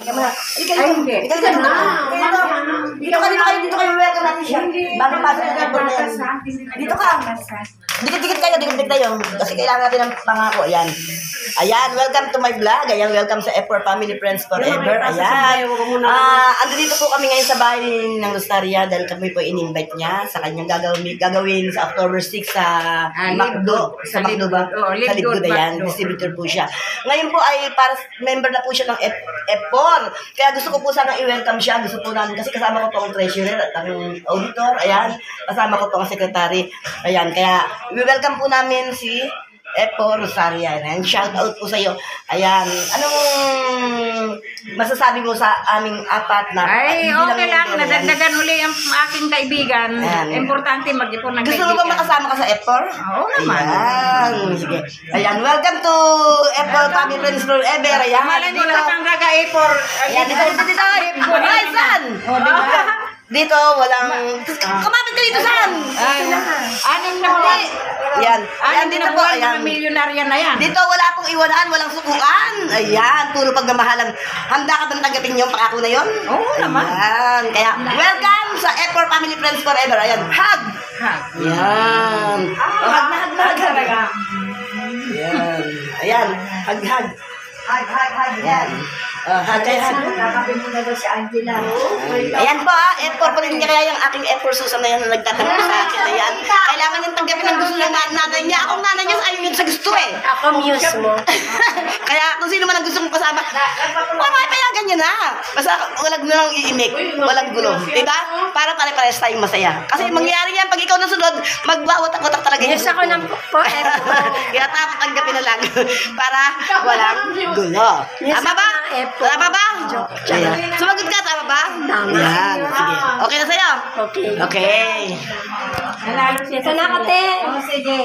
Dito kayo, welcome natin siya. Bago pasok yung airport na yan. Dito ka. Dikit-dikit kayo. Kasi kailangan natin ng pangako. Ayan. Ayan, welcome to my vlog. Ayan, welcome sa F4 Family Friends Forever. Ayan. Andito po kami ngayon sa bahay ng Lustaria dahil kami po in-invite niya sa kanyang gagawin sa October 6 sa Macdo. Sa Macdo ba? Sa Lidgood. Ayan, distributor po siya. Ngayon po ay para member na po siya ng F4. Kaya gusto ko po sana i-welcome siya. Gusto po namin kasi kasama ko po ang treasurer at ang auditor. Ayan, kasama ko po ang secretary. Ayan, kaya i-welcome po namin si F4 Rosaria. Ayan, shout out po sa iyo. Ayan, anong masasabi mo sa aming apat na? Ay, okay lang. Nadagdagan uli ang aking kaibigan. Ayan. Importante mag-ipon ng kaibigan. Gusto mo ba makasama ka sa F4? Oo naman. Ayan, sige. Ayan, welcome to F4 Family Friends Forever. Ayan, Malay mo lahat ang gaga-A4. Ayan, dito. Ay, saan? O, diba? Dito, walang... Kumapit ka dito, saan? Anim na buwan. Yan. Ayan, Anim dito na po. buwan, Ayan. mga milyonarya na yan. Dito, wala pong iwanan, walang sukuan. Ayan, puro pagmamahalan. Handa ka bang tanggapin yung pangako na yun? Oo naman. Ayan. Kaya, welcome sa F4 Family Friends Forever. Ayan, hug! Ayan. Hug na, hug. Ayan. Ayan, hug. Ayan. Hug. Kakapin mo na daw si Angela. Ayan po F4 pa rin niya kaya yung aking F4 Susan na yan na nagtatanong sa akin. Ayan. Kailangan niyang tanggapin ang gusto ng nanay niya. Akong nanay niya, ayaw yun sa gusto eh. Ako muse mo. Kaya kung sino man ang gusto mong kasama, payagan niya na. Basta walang gulo iimik, walang gulo. Diba? Para pare-pares tayong masaya. Kasi mangyayari yan, pag ikaw nasunod, magwawatak-watak talaga Yes, ako ng forever. Kaya tapos tanggapin na lang. Para walang gulo. Tama ba? Tama ba? Ayan. Sumagot ka, tama ba? Tama. Yan, sige. Okay na sa'yo? Okay. Okay. Nanalo siya Sana ka, te. Oh, sige.